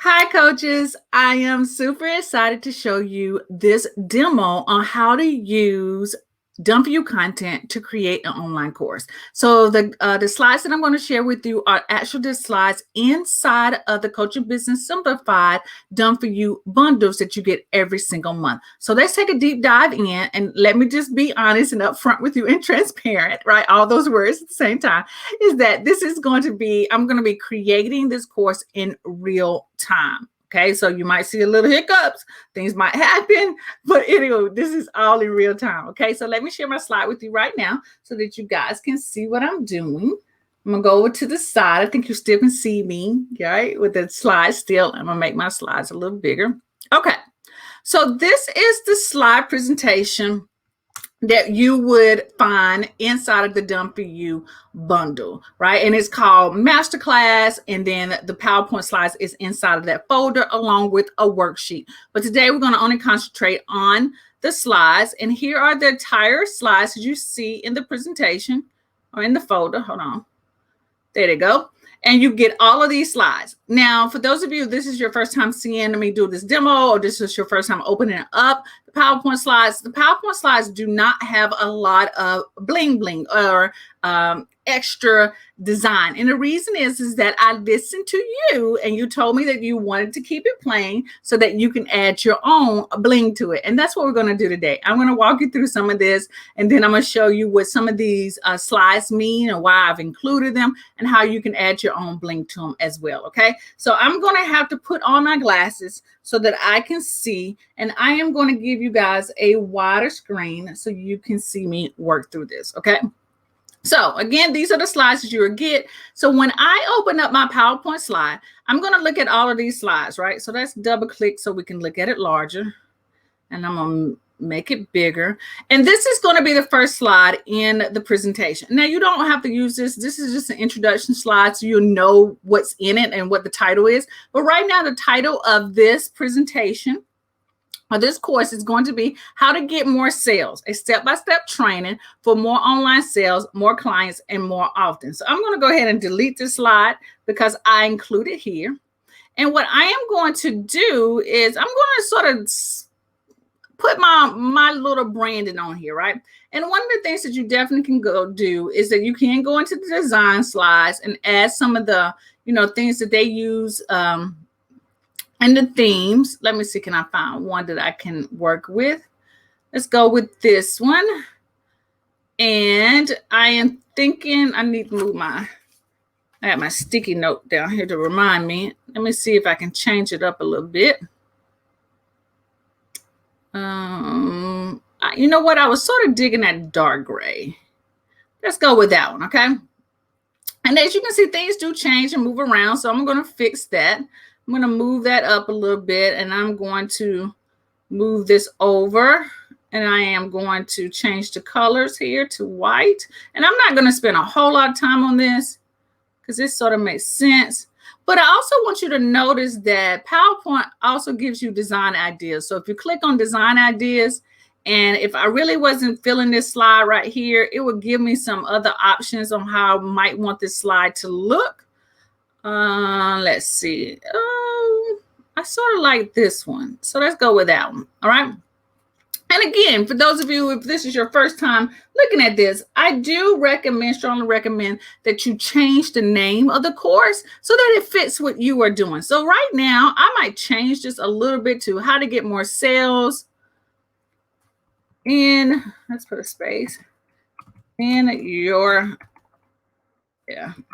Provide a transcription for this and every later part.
Hi, coaches. I am super excited to show you this demo on how to use Done For You content to create an online course. So the slides that I'm going to share with you are actually the slides inside of the Coaching Business Simplified Done For You bundles that you get every single month. So let's take a deep dive in, and let me just be honest and upfront with you and transparent, right? All those words at the same time, is that this is going to be, I'm going to be creating this course in real time. Okay, so you might see a little hiccups, things might happen, but anyway, this is all in real time. Okay, so let me share my slide with you right now so that you guys can see what I'm doing. I'm gonna go over to the side. I think you still can see me, right? With the slides still. I'm gonna make my slides a little bigger. Okay, so this is the slide presentation that you would find inside of the Done For You bundle, right? And it's called Masterclass, and then the PowerPoint slides is inside of that folder along with a worksheet. But today we're going to only concentrate on the slides, and here are the entire slides that you see in the presentation or in the folder. Hold on. There they go. And you get all of these slides. Now, for those of you, this is your first time seeing me do this demo, or this is your first time opening up the PowerPoint slides do not have a lot of bling bling or extra design. And the reason is that I listened to you and you told me that you wanted to keep it plain so that you can add your own bling to it. And that's what we're going to do today. I'm going to walk you through some of this, and then I'm going to show you what some of these slides mean and why I've included them and how you can add your own bling to them as well. Okay, so I'm going to have to put on my glasses so that I can see, and I am going to give you guys a wider screen so you can see me work through this. Okay. So again, these are the slides that you will get. So when I open up my PowerPoint slide, I'm going to look at all of these slides, right? So let's double click so we can look at it larger. And I'm going to make it bigger. And this is going to be the first slide in the presentation. Now, you don't have to use this. This is just an introduction slide, so you'll know what's in it and what the title is. But right now, the title of this presentation or this course is going to be how to get more sales, a step-by-step training for more online sales, more clients, and more often. So I'm going to go ahead and delete this slide because I include it here. And what I am going to do is I'm going to sort of put my little branding on here, right? And one of the things that you definitely can go do is that you can go into the design slides and add some of the, things that they use and the themes. Let me see, can I find one that I can work with? Let's go with this one. And I am thinking I need to move I have my sticky note down here to remind me. Let me see if I can change it up a little bit. You know what? I was sort of digging that dark gray. Let's go with that one, okay? And as you can see, things do change and move around, so I'm going to fix that. I'm going to move that up a little bit, and I'm going to move this over, and I am going to change the colors here to white. And I'm not going to spend a whole lot of time on this because this sort of makes sense. But I also want you to notice that PowerPoint also gives you design ideas. So if you click on design ideas, and if I really wasn't feeling this slide right here, it would give me some other options on how I might want this slide to look. Let's see. I sort of like this one. So let's go with that one. All right. And again, for those of you, if this is your first time looking at this, I do strongly recommend that you change the name of the course so that it fits what you are doing. So right now, I might change this a little bit to how to get more sales in, let's put a space, in your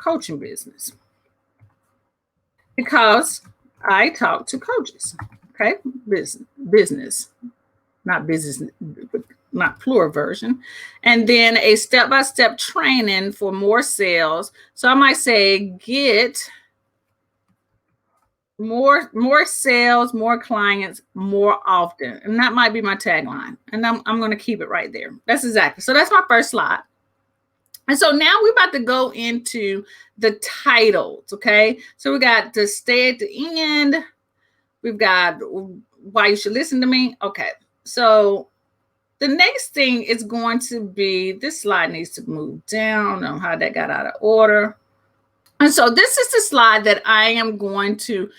coaching business. Because I talk to coaches, okay? Business. Not business, not plural version. And then a step-by-step training for more sales. So I might say get more sales, more clients, more often. And that might be my tagline. And I'm going to keep it right there. That's exactly. So that's my first slide. And so now we're about to go into the titles, okay? So we got to stay at the end. We've got why you should listen to me. Okay. So the next thing is going to be, this slide needs to move down. I don't know how that got out of order. And so this is the slide that I am going to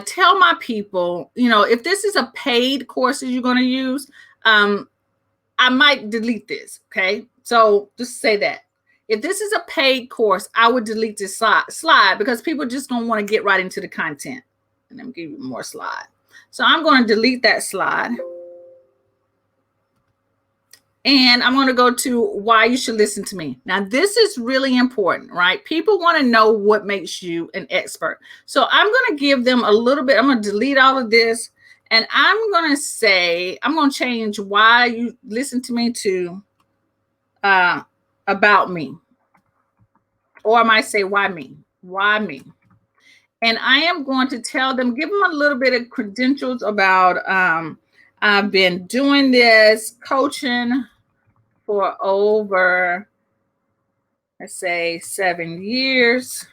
tell my people, if this is a paid course that you're going to use, I might delete this. Okay. So just say that. If this is a paid course, I would delete this slide because people just don't want to get right into the content. And let me give you more slide. So I'm going to delete that slide. And I'm going to go to why you should listen to me. Now, this is really important, right? People want to know what makes you an expert. So I'm going to give them a little bit. I'm going to delete all of this. And I'm going to say, I'm going to change why you listen to me to about me. Or I might say, why me? Why me? And I am going to tell them, give them a little bit of credentials about I've been doing this coaching for over, let's say, 7 years.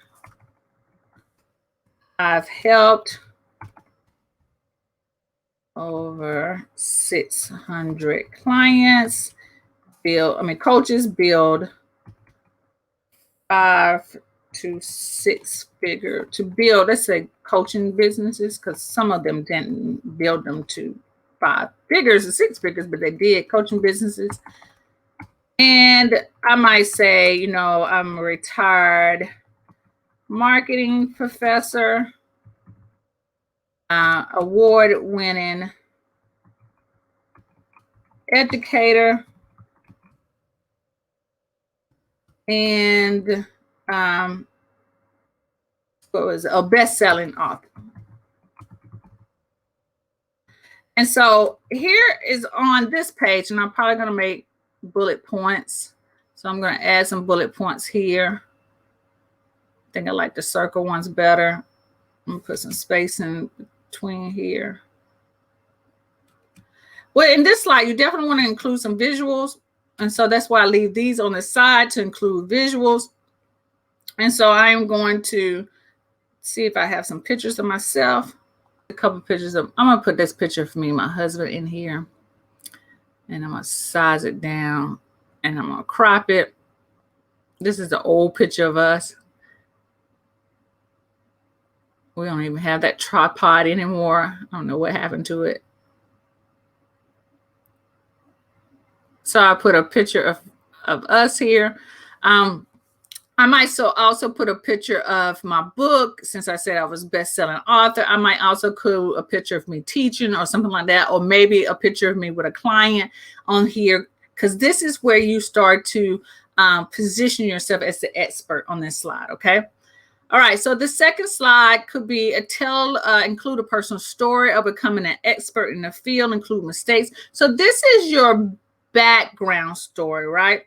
I've helped over 600 clients coaches build 5 to 6 figure to build, let's say, coaching businesses, because some of them didn't build them to 5 figures or 6 figures, but they did coaching businesses. And I might say, I'm a retired marketing professor, award-winning educator, and a best-selling author. And so here is on this page, and I'm probably going to make bullet points. So I'm going to add some bullet points here. I think I like the circle ones better. I'm going to put some space in between here. Well, in this slide, you definitely want to include some visuals. And so that's why I leave these on the side to include visuals. And so I am going to see if I have some pictures of myself. A couple pictures of, I'm going to put this picture of me and my husband in here. And I'm going to size it down and I'm going to crop it. This is the old picture of us. We don't even have that tripod anymore. I don't know what happened to it. So I put a picture of us here. I might also put a picture of my book, since I said I was best-selling author. I might also include a picture of me teaching or something like that, or maybe a picture of me with a client on here, because this is where you start to position yourself as the expert on this slide, okay? All right, so the second slide could be include a personal story of becoming an expert in the field, include mistakes. So this is your background story, right?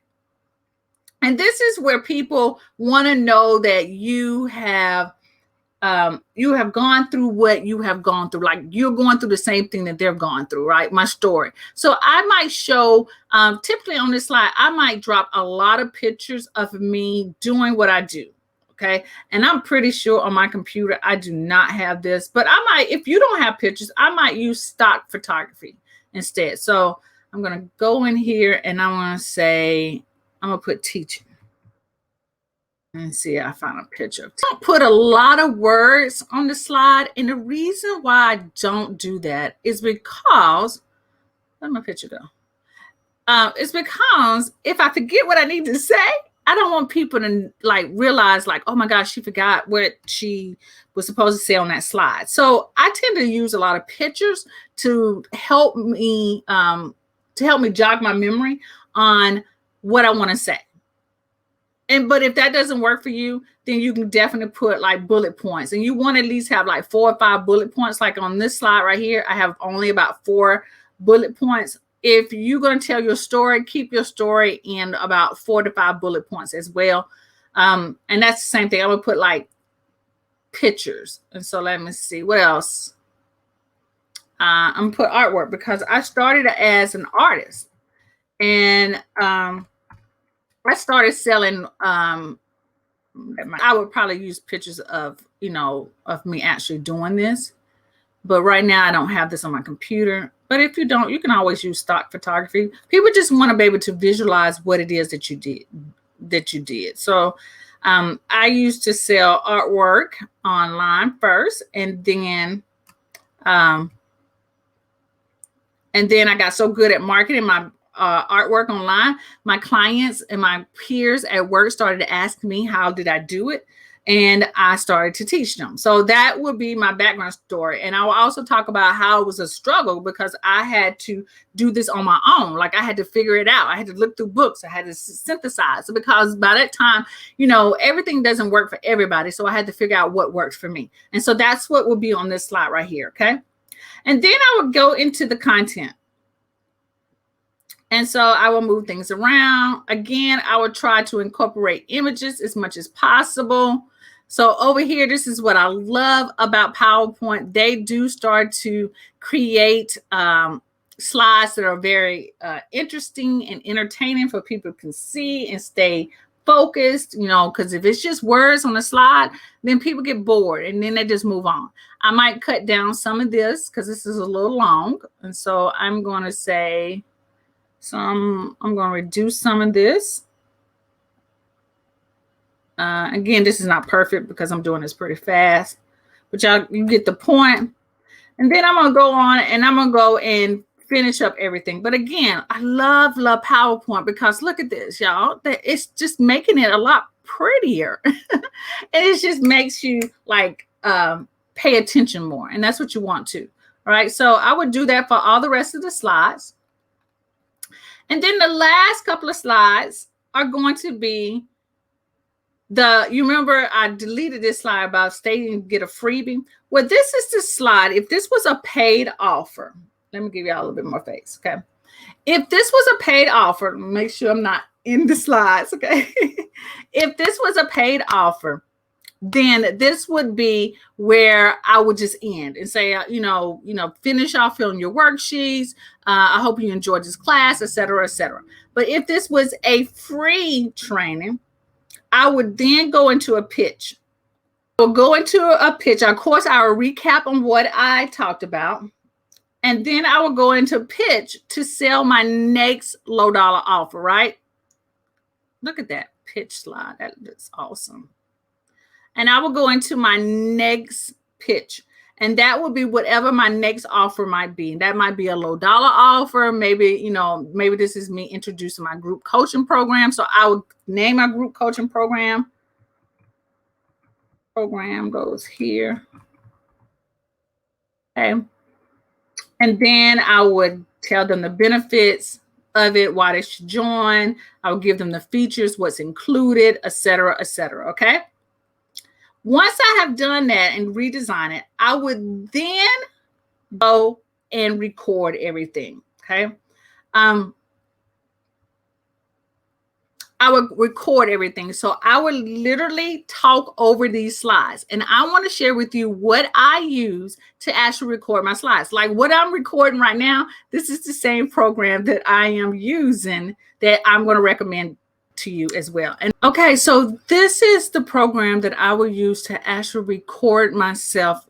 And this is where people want to know that you have gone through what you have gone through. Like you're going through the same thing that they're going through, right? My story. So I might show, typically on this slide, I might drop a lot of pictures of me doing what I do. Okay. And I'm pretty sure on my computer, I do not have this, but I might, if you don't have pictures, I might use stock photography instead. So I'm going to go in here and I'm going to say, I'm going to put teaching. And see, I found a picture. Don't put a lot of words on the slide. And the reason why I don't do that is because, where'd my picture go? It's because if I forget what I need to say, I don't want people to realize oh my gosh, she forgot what she was supposed to say on that slide. So I tend to use a lot of pictures to help me jog my memory on what I want to say. But if that doesn't work for you, then you can definitely put bullet points, and you want to at least have 4 or 5 bullet points. Like on this slide right here, I have only about 4 bullet points. If you're going to tell your story, keep your story in about 4 to 5 bullet points as well. And that's the same thing. I'm going to put pictures. And so let me see what else. I'm going to put artwork because I started as an artist, and I started selling. I would probably use pictures of me actually doing this, but right now I don't have this on my computer. But if you don't, you can always use stock photography. People just want to be able to visualize what it is that you did. So I used to sell artwork online first, and then I got so good at marketing my artwork online, my clients and my peers at work started to ask me how did I do it, and I started to teach them. So that would be my background story. And I will also talk about how it was a struggle because I had to do this on my own. Like I had to figure it out. I had to look through books. I had to synthesize. So because by that time, everything doesn't work for everybody. So I had to figure out what works for me. And so that's what will be on this slide right here. Okay. And then I would go into the content. And so I will move things around. Again, I would try to incorporate images as much as possible. So over here, this is what I love about PowerPoint. They do start to create slides that are very interesting and entertaining for people to see and stay focused, because if it's just words on a slide, then people get bored and then they just move on. I might cut down some of this because this is a little long. And so I'm going to say I'm going to reduce some of this. Again, this is not perfect because I'm doing this pretty fast, but you get the point. And then I'm going to go on and I'm going to go and finish up everything. But again, I love PowerPoint because look at this, y'all. It's just making it a lot prettier. And it just makes you like pay attention more. And that's what you want to. All right. So I would do that for all the rest of the slides. And then the last couple of slides are going to be you remember I deleted this slide about stating get a freebie. Well, this is the slide. If this was a paid offer, let me give you all a little bit more face. Okay. If this was a paid offer, make sure I'm not in the slides. Okay. If this was a paid offer, then this would be where I would just end and say, finish off filling your worksheets. I hope you enjoyed this class, et cetera, et cetera. But if this was a free training, I would then go into a pitch. We'll go into a pitch. Of course, I will recap on what I talked about. And then I will go into pitch to sell my next low dollar offer, right? Look at that pitch slide. That looks awesome. And I will go into my next pitch. And that will be whatever my next offer might be. That might be a low dollar offer. Maybe, maybe this is me introducing my group coaching program. So I would name my group coaching program. Program goes here. Okay. And then I would tell them the benefits of it, why they should join. I would give them the features, what's included, et cetera, et cetera. Okay. Once I have done that and redesign it, I would then go and record everything. Okay. I would record everything. So I would literally talk over these slides. And I want to share with you what I use to actually record my slides. Like what I'm recording right now, this is the same program that I am using that I'm going to recommend to you as well. And okay, so this is the program that I will use to actually record myself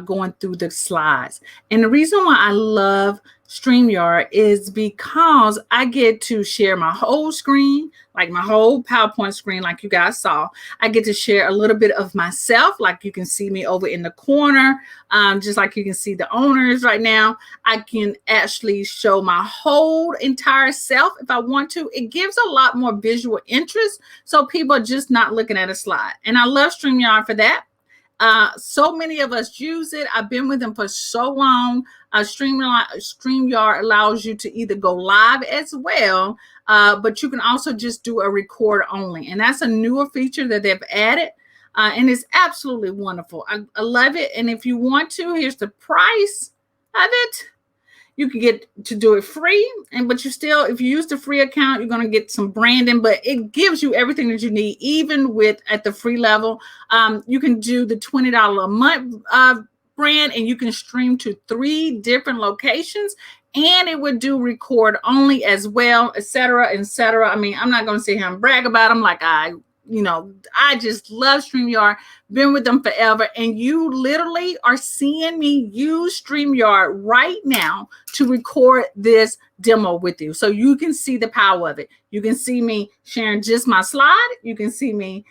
going through the slides. And the reason why I love StreamYard is because I get to share my whole screen, like my whole PowerPoint screen, like you guys saw. I get to share a little bit of myself, like you can see me over in the corner, just like you can see the owners right now. I can actually show my whole entire self if I want to. It gives a lot more visual interest, so people are just not looking at a slide. And I love StreamYard for that. So many of us use it. I've been with them for so long. StreamYard allows you to either go live as well, but you can also just do a record only. And that's a newer feature that they've added. And it's absolutely wonderful. I love it. And if you want to, here's the price of it. You can get to do it free, but you still, if you use the free account, you're going to get some branding, but it gives you everything that you need, even with at the free level. You can do the $20 a month brand, and you can stream to 3 different locations, and it would do record only as well, et cetera, et cetera. I mean, I'm not going to sit here and brag about them like I just love StreamYard, been with them forever. And you literally are seeing me use StreamYard right now to record this demo with you. So you can see the power of it. You can see me sharing just my slide. You can see me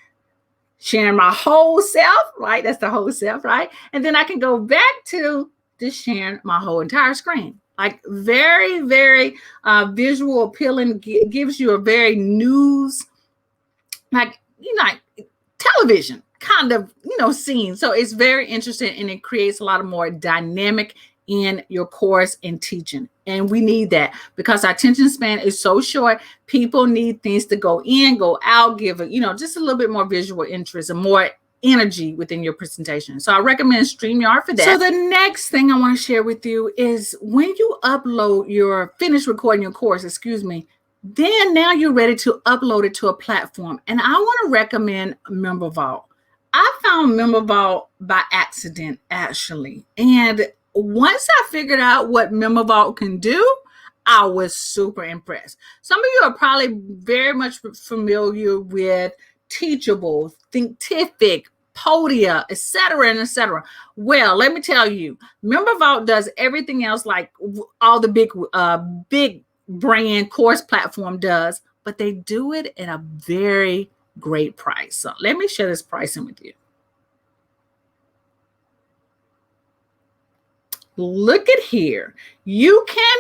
sharing my whole self, right? That's the whole self, right? And then I can go back to just sharing my whole entire screen. Like very, very visual appealing, gives you a very news, like, like television kind of, scene. So it's very interesting and it creates a lot of more dynamic in your course and teaching. And we need that because our attention span is so short. People need things to go in, go out, give it, just a little bit more visual interest and more energy within your presentation. So I recommend StreamYard for that. So the next thing I want to share with you is when you upload finish recording your course, then now you're ready to upload it to a platform. And I want to recommend MemberVault. I found MemberVault by accident, actually. And once I figured out what MemberVault can do, I was super impressed. Some of you are probably very much familiar with Teachable, Thinkific, Podia, etc., and etc. Well, let me tell you, MemberVault does everything else like all the big brand course platform does, but they do it at a very great price. So let me share this pricing with you. Look at here. You can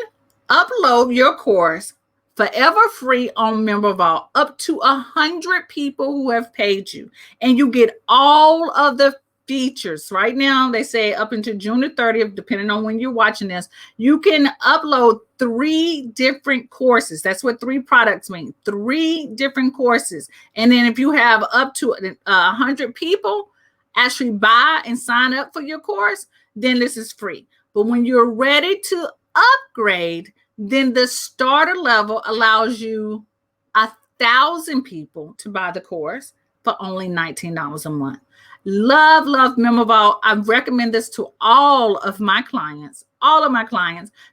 upload your course forever free on MemberVault up to 100 people who have paid you, and you get all of the features. Right now, they say up until June the 30th, depending on when you're watching this, you can upload 3 different courses. That's what 3 products mean. 3 different courses. And then if you have up to 100 people actually buy and sign up for your course, then this is free. But when you're ready to upgrade, then the starter level allows you 1,000 people to buy the course for only $19 a month. Love MemberVault. I recommend this to all of my clients,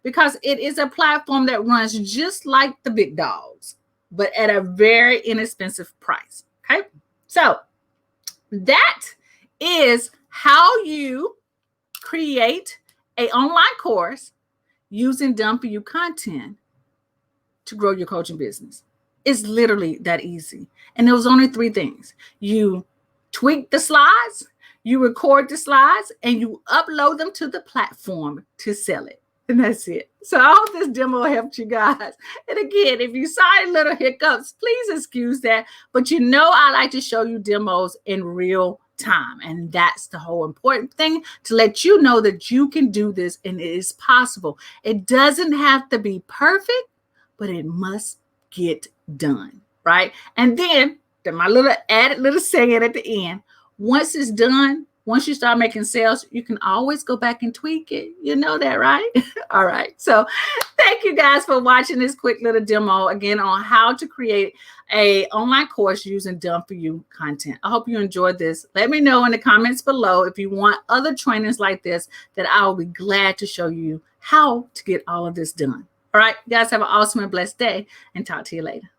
because it is a platform that runs just like the big dogs, but at a very inexpensive price. Okay. So that is how you create an online course using done for you content to grow your coaching business. It's literally that easy. And there was only 3 things. You tweak the slides, you record the slides, and you upload them to the platform to sell it. And that's it. So I hope this demo helped you guys. And again, if you saw any little hiccups, please excuse that. But I like to show you demos in real time. And that's the whole important thing, to let you know that you can do this and it is possible. It doesn't have to be perfect, but it must get done, right? And then my little added little saying at the end, once it's done, once you start making sales, you can always go back and tweak it. You know that, right? All right. So thank you guys for watching this quick little demo again on how to create an online course using done for you content. I hope you enjoyed this. Let me know in the comments below if you want other trainings like this, that I will be glad to show you how to get all of this done. All right, guys, have an awesome and blessed day, and talk to you later.